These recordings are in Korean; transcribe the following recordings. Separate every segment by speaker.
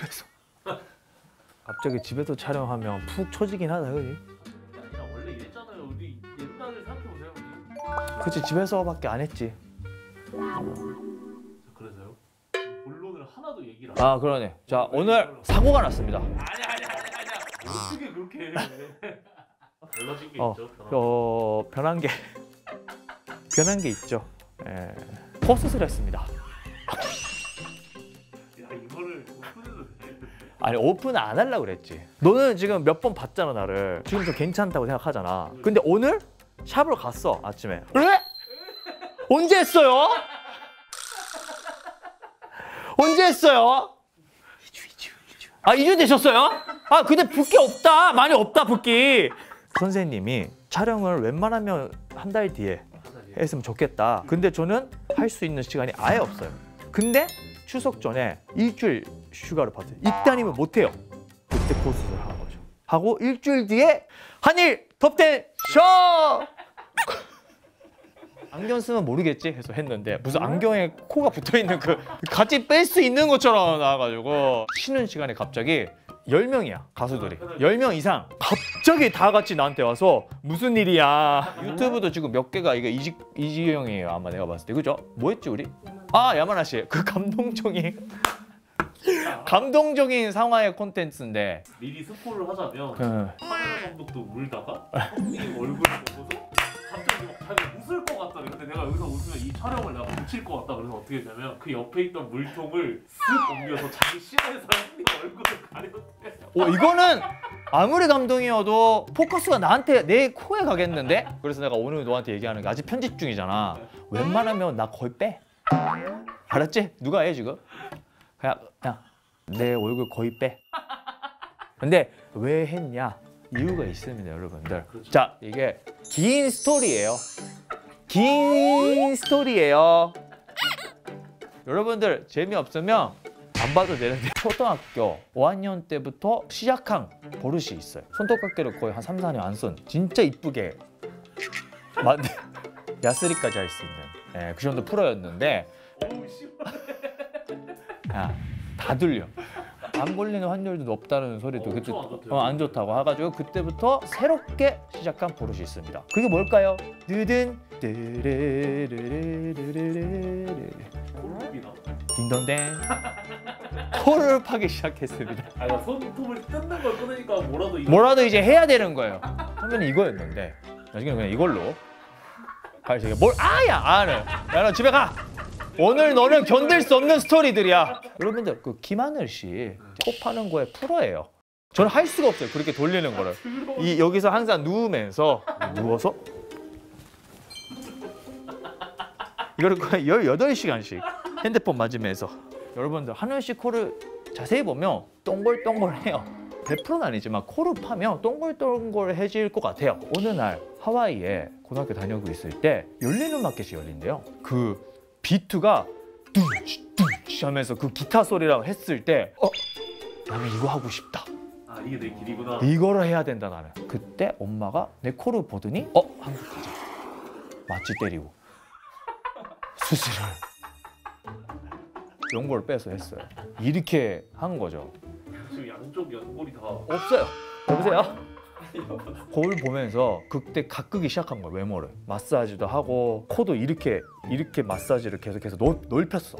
Speaker 1: 그래서 갑자기 집에서 촬영하면 푹 처지긴 하다, 그지?
Speaker 2: 원래 이랬잖아요. 우리 옛날을 생각해보세요, 우리.
Speaker 1: 그치, 집에서밖에 안 했지.
Speaker 2: 그래서요? 본론을 하나도 얘기를
Speaker 1: 아, 그러네. 자, 오늘 사고가 났습니다.
Speaker 2: 아니야. 어떻게 그렇게 달라진 게 있죠?
Speaker 1: 변한 게 있죠. 예. 코 수술했습니다.
Speaker 2: 야, 이거를 오픈해도 돼?
Speaker 1: 아니, 오픈 안 하려고 그랬지. 너는 지금 몇 번 봤잖아, 나를. 지금 좀 괜찮다고 생각하잖아. 근데 오늘 샵으로 갔어, 아침에. 왜? 언제 했어요? 언제 했어요? 2주. 아, 2주 되셨어요? 아, 근데 붓기 없다. 많이 없다, 붓기. 선생님이 촬영을 웬만하면 한 달 뒤에 했으면 좋겠다. 근데 저는 할 수 있는 시간이 아예 없어요. 근데 추석 전에 일주일 휴가를 받아요. 이때 아니면 못해요. 그때 코 수술을 하는 거죠. 하고 일주일 뒤에 한일 톱10 쇼! 안경 쓰면 모르겠지 해서 했는데 무슨 안경에 코가 붙어있는 그 같이 뺄 수 있는 것처럼 나와가지고 쉬는 시간에 갑자기 10명이야 가수들이 10명 이상 갑자기 다 같이 나한테 와서 무슨 일이야. 유튜브도 지금 몇 개가 이게 이지영이에요 아마 내가 봤을 때. 그죠? 뭐 했지 우리? 아 야마나 씨 그 감동적인 상황의 콘텐츠인데
Speaker 2: 미리 스포를 하자면 카메라 감독도 울다가 형님 얼굴을 보고서 갑자기 막 자기 웃을 것 같다. 근데 내가 여기서 웃으면 이 촬영을 내가 묻힐 것 같다. 그래서 어떻게 했냐면 그 옆에 있던 물통을 쓱 옮겨서 자기 싫어해서 형님 얼굴을 가렸대.
Speaker 1: 이거는 아무리 감동이어도 포커스가 나한테 내 코에 가겠는데? 그래서 내가 오늘 너한테 얘기하는 게 아직 편집 중이잖아. 웬만하면 나 거의 빼. 알았지? 누가 해 지금? 그냥 내 얼굴 거의 빼. 근데 왜 했냐? 이유가 있습니다, 여러분들. 그렇죠. 자, 이게 긴 스토리예요. 긴 스토리예요. 여러분들 재미없으면 안 봐도 되는데 초등학교 5학년 때부터 시작한 버릇이 있어요. 손톱깎이를 거의 한 3, 4년 안 쓴 진짜 이쁘게 만든 야스리까지 할 수 있는 그 정도 프로였는데 야, 다 들려. 안 걸리는 확률도 높다는 소리도 그때 안 좋다고 해가지고 그때부터 새롭게 시작한 버릇이 있습니다. 그게 뭘까요? 드든 딩동댕 코를 파기 시작했습니다.
Speaker 2: 아, 손톱을 뜯는 걸 끊으니까
Speaker 1: 뭐라도 이제 해야 되는 거예요. 처음에는 이거였는데 나중에 그냥 이걸로 가르치게 뭘 아는 야 너 집에 가. 오늘 너는 견딜 수 없는 스토리들이야. 여러분들 그 김하늘 씨 코 파는 거에 프로예요. 저는 할 수가 없어요. 그렇게 돌리는 거를. 여기서 항상 누우면서 누워서 이거를 거의 18시간씩 핸드폰 맞으면서. 여러분들 하늘 씨 코를 자세히 보면 동글동글해요. 100%는 아니지만 코를 파면 동글동글해질 것 같아요. 어느 날 하와이에 고등학교 다니고 있을 때 열리는 마켓이 열린대요. 그 비트가 둥치 하면서 그 기타 소리랑 했을 때 나는 이거 하고 싶다.
Speaker 2: 아, 이게 내 길이구나.
Speaker 1: 이거를 해야 된다 나는. 그때 엄마가 내 코를 보더니 한국 가자. 마취 때리고 수술을 연골 빼서 했어요. 이렇게 한 거죠.
Speaker 2: 지금 양쪽 연골이 다
Speaker 1: 없어요. 여보세요? 거울 보면서 그때 가꾸기 시작한 거야. 외모를 마사지도 하고 코도 이렇게 마사지를 계속해서 넓혔어.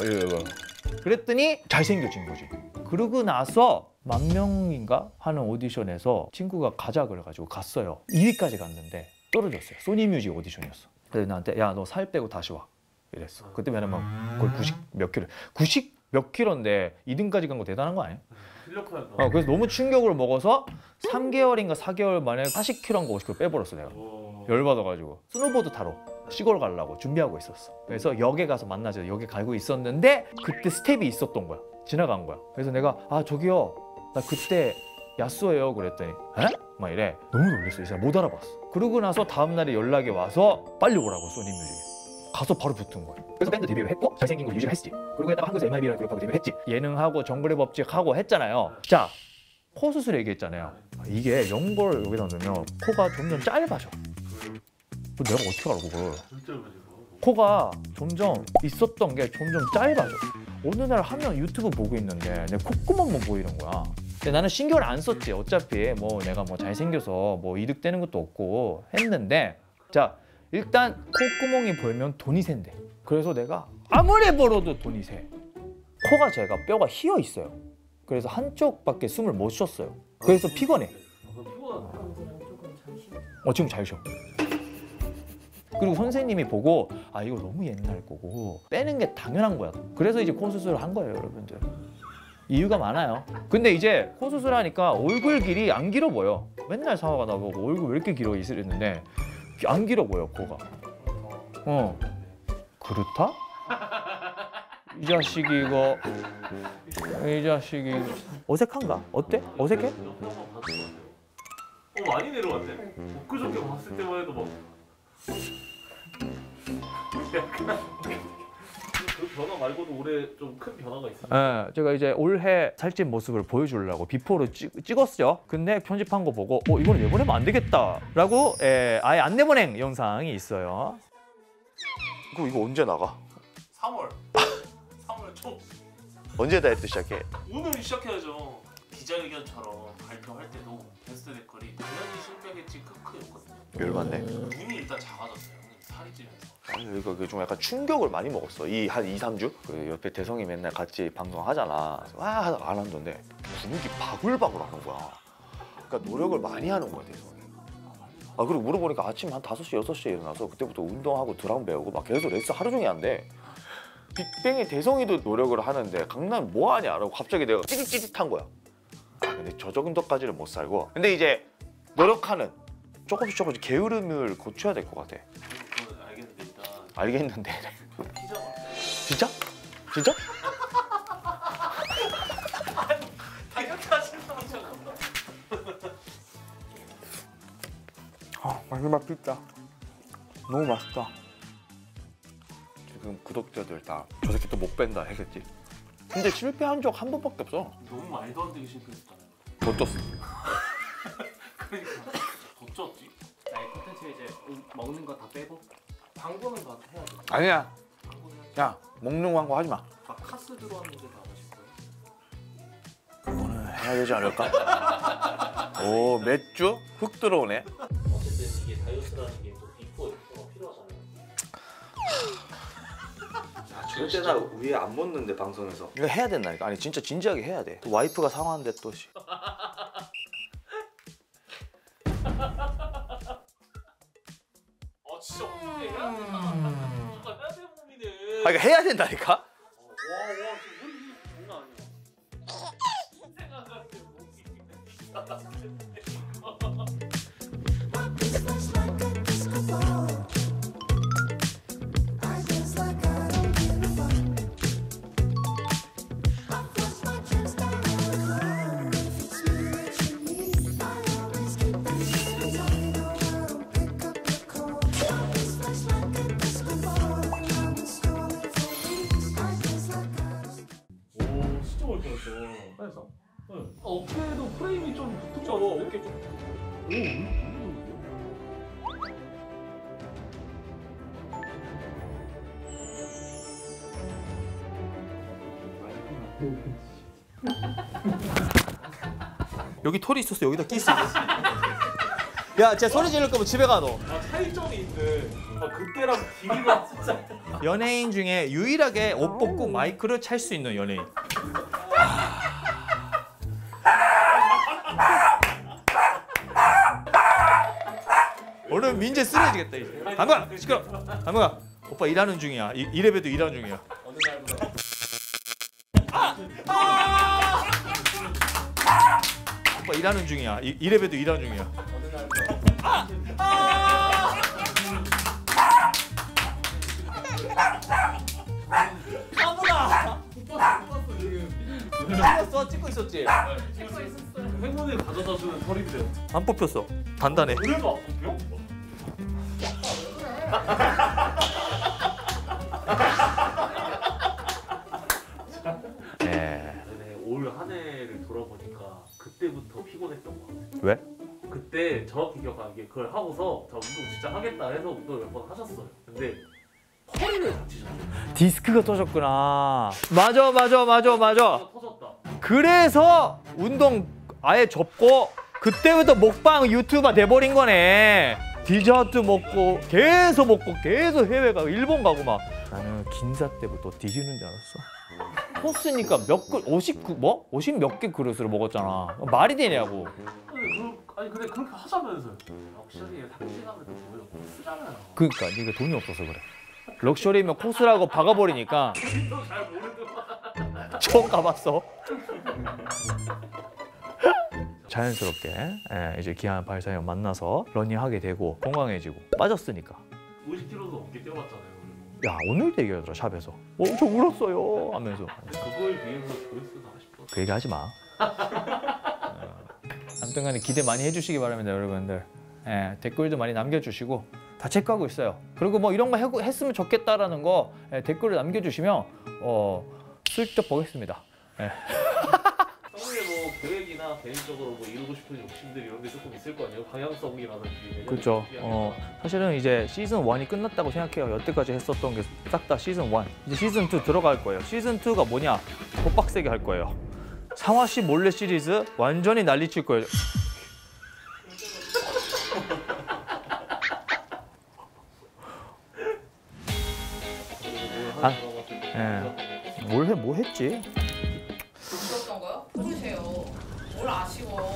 Speaker 1: 이거. 그랬더니 잘생겨진 거지. 그러고 나서 10,000명인가 하는 오디션에서 친구가 가자 그래가지고 갔어요. 2위까지 갔는데 떨어졌어요. 소니뮤직 오디션이었어. 그래서 나한테 야 너 살 빼고 다시 와 이랬어. 그때 왜냐면 거의 90 몇 킬로 90 몇 킬로인데 2등까지 간 거 대단한 거 아니야? 그래서 너무 충격을 먹어서 3개월인가 4개월 만에 40kg인가 50kg 빼버렸어 내가. 열받아가지고 스노보드 타러 시골 가려고 준비하고 있었어. 그래서 역에 가서 만나자 역에 가고 있었는데 그때 스텝이 있었던 거야. 지나간 거야. 그래서 내가 저기요 나 그때 야스오예요 그랬더니 에? 막 이래. 너무 놀랐어. 이 사람 못 알아봤어. 그러고 나서 다음날에 연락이 와서 빨리 오라고 소니뮤직에 가서 바로 붙은 거야. 그래서 밴드 데뷔를 했고 잘생긴 걸 유지를 했지. 그리고 했다가 한국에서 MIB라는 그룹하고 데뷔를 했지. 예능하고 정글의 법칙하고 했잖아요. 자, 코 수술 얘기했잖아요. 이게 연골 여기다 넣으면 코가 점점 짧아져. 내가 어떻게 알아 그걸. 코가 점점 있었던 게 점점 짧아져. 어느 날 하면 유튜브 보고 있는데 내 콧구멍만 보이는 거야. 근데 나는 신경을 안 썼지. 어차피 뭐 내가 뭐 잘생겨서 뭐 이득되는 것도 없고 했는데, 자 일단 콧구멍이 보이면 돈이 샌대. 그래서 내가 아무리 벌어도 돈이 새. 코가 제가 뼈가 휘어 있어요. 그래서 한쪽밖에 숨을 못 쉬었어요. 그래서 피곤해. 지금 잘 쉬어. 그리고 선생님이 보고 아 이거 너무 옛날 거고 빼는 게 당연한 거야. 그래서 이제 코 수술을 한 거예요, 여러분들. 이유가 많아요. 근데 이제 코 수술하니까 얼굴 길이 안 길어 보여. 맨날 상화가 나보고 얼굴 왜 이렇게 길어 이랬는데 안 길어 보여, 코가. 그렇다? 이 자식이 이거, 이 자식이 이거. 어색한가? 어때? 어색해?
Speaker 2: 많이 내려왔네. 그저께 봤을 때만 해도 막 약간 그 변화 말고도 올해 좀 큰 변화가 있어요.
Speaker 1: 제가 이제 올해 살찐 모습을 보여주려고 비포를 찍었죠. 근데 편집한 거 보고 이거는 내보내면 안 되겠다라고 아예 안 내보낸 영상이 있어요. 이거 언제 나가?
Speaker 2: 3월 초.
Speaker 1: 언제 다이어트 시작해?
Speaker 2: 오늘 시작해야죠. 기자회견처럼 발표할 때도 게스트 댓글이 당연히 실패겠지 크크였거든요.
Speaker 1: 열받네.
Speaker 2: 눈이 일단 작아졌어요. 형님 살이 찌면서.
Speaker 1: 아니 이거 좀 약간 충격을 많이 먹었어. 이 한 2, 3주? 그 옆에 대성이 맨날 같이 방송하잖아. 와 하다가 안 하던데 근육이 바글바글 하는 거야. 그러니까 노력을 많이 하는 거야, 대성이. 그리고 물어보니까 아침 한 5시, 6시에 일어나서 그때부터 운동하고 드럼 배우고 막 계속 레슨 하루 종일 한대. 빅뱅의 대성이도 노력을 하는데 강남 뭐 하냐라고 갑자기 내가 찌릿찌릿한 거야. 근데 저 정도까지는 못 살고. 근데 이제 노력하는 조금씩 게으름을 고쳐야 될 것 같아.
Speaker 2: 그건 알겠는데 일단.
Speaker 1: 알겠는데.
Speaker 2: 피자 먹어요.
Speaker 1: 진짜? 진짜?
Speaker 2: 다이어트 하신다고
Speaker 1: 마지막 피자 너무 맛있다. 지금 구독자들 다 저 새끼 또 못 뺀다 했겠지. 근데 실패한 적 한 번밖에 없어.
Speaker 2: 너무 말도 안 되게 실패했잖아요.
Speaker 1: 더 쪘어.
Speaker 2: 그러니까 더 쪘지.
Speaker 3: 나의 콘텐츠 이제 먹는 거 다 빼고 광고는 다 해야죠.
Speaker 1: 아니야.
Speaker 3: 광고는 해야죠.
Speaker 1: 야 먹는 광고 하지 마.
Speaker 3: 막 카스 들어왔는데 다 하실 거예요?
Speaker 1: 그거는 해야 되지 않을까? 오 맥주? 훅 들어오네.
Speaker 2: 어쨌든 이게 다이어트라는 게 또 비포 애프터가 필요하잖아요.
Speaker 4: 이럴 때나 위에 안 묻는데 방송에서.
Speaker 1: 이거 해야 된다니까. 아니 진짜 진지하게 해야 돼. 또 와이프가 상황인데 또 씨.
Speaker 2: 진짜 어떻게 해야 된다. 뭔가 해야 될 몸이네.
Speaker 1: 이거 해야 된다니까?
Speaker 2: 와 지금 우리 장난 아니야. 생각할 때 진짜 멀뻔했어
Speaker 3: 그래서
Speaker 2: 어깨도 프레임이 좀 붙은 거 같아. 어깨 좀.
Speaker 1: 여기 털이 있었어. 여기다 끼 있어. 야, 쟤 소리 지를 거면 집에 가 너.
Speaker 2: 차이점이 있네. 그때랑 길이가 진짜.
Speaker 1: 연예인 중에 유일하게 옷 벗고 마이크를 찰 수 있는 연예인. 오늘 민재 쓰러지겠다 이제. 담가 시끄러. 담가. 오빠 일하는 중이야. 이래봬도 일하는 중이야.
Speaker 3: 어느 날보다
Speaker 1: 오빠 일하는 중이야. 이래봬도 일하는 중이야.
Speaker 3: 어느 날보다
Speaker 1: 찍고 있었지.
Speaker 2: 행운을 가져다주는 털인데.
Speaker 1: 안 뽑혔어. 단단해.
Speaker 2: 그래도 안 뽑혀?
Speaker 1: 네.
Speaker 2: 올 한 해를 돌아보니까 그때부터 피곤했던 것 같아요.
Speaker 1: 왜?
Speaker 2: 그때 정확히 기억하는 게 그걸 하고서 저 운동 진짜 하겠다 해서 운동을 몇 번 하셨어요. 근데 허리를 다치셨어요.
Speaker 1: 디스크가 터졌구나. 맞아.
Speaker 2: 터졌다.
Speaker 1: 그래서 운동 아예 접고 그때부터 먹방 유튜버 돼버린 거네. 디저트 먹고 계속 해외 가고 일본 가고 막. 나는 긴사 때부터 뒤지는 줄 알았어. 코스니까 몇 그, 50 몇 개 그릇으로 먹었잖아. 말이 되냐고.
Speaker 2: 근데 그렇게 하자면서요. 확실히 탁진하면 뭐예요? 쓰잖아요.
Speaker 1: 그러니까 네가 돈이 없어서 그래. 럭셔리면 코스라고 박아버리니까.
Speaker 2: 잘 모르더만.
Speaker 1: 처음 가봤어. 자연스럽게 이제 기한 발사형 만나서 러닝하게 되고 건강해지고 빠졌으니까.
Speaker 2: 50kg도 넘게 뛰어봤잖아요.
Speaker 1: 야 오늘도 얘기하더라 샵에서. 저 울었어요 하면서.
Speaker 2: 그거에 비해서 조회수가 싶어.
Speaker 1: 그 얘기 하지 마. 아무튼간에 기대 많이 해주시기 바랍니다 여러분들. 댓글도 많이 남겨주시고 다 체크하고 있어요. 그리고 뭐 이런 거 했으면 좋겠다라는 거 댓글을 남겨주시면 슬쩍 보겠습니다.
Speaker 2: 형님의 뭐 계획이나 개인적으로 뭐 이루고 싶은 욕심들 이런 게 조금 있을 거 아니에요? 방향성이라든지.
Speaker 1: 그렇죠. 사실은 이제 시즌 1이 끝났다고 생각해요. 여태까지 했었던 게 싹 다 시즌 1. 이제 시즌 2 들어갈 거예요. 시즌 2가 뭐냐? 더 빡세게 할 거예요. 상화 씨 몰래 시리즈 완전히 난리칠 거예요. 뭐 했지?
Speaker 5: 있었던 거요? 모르세요. 뭘 아쉬워.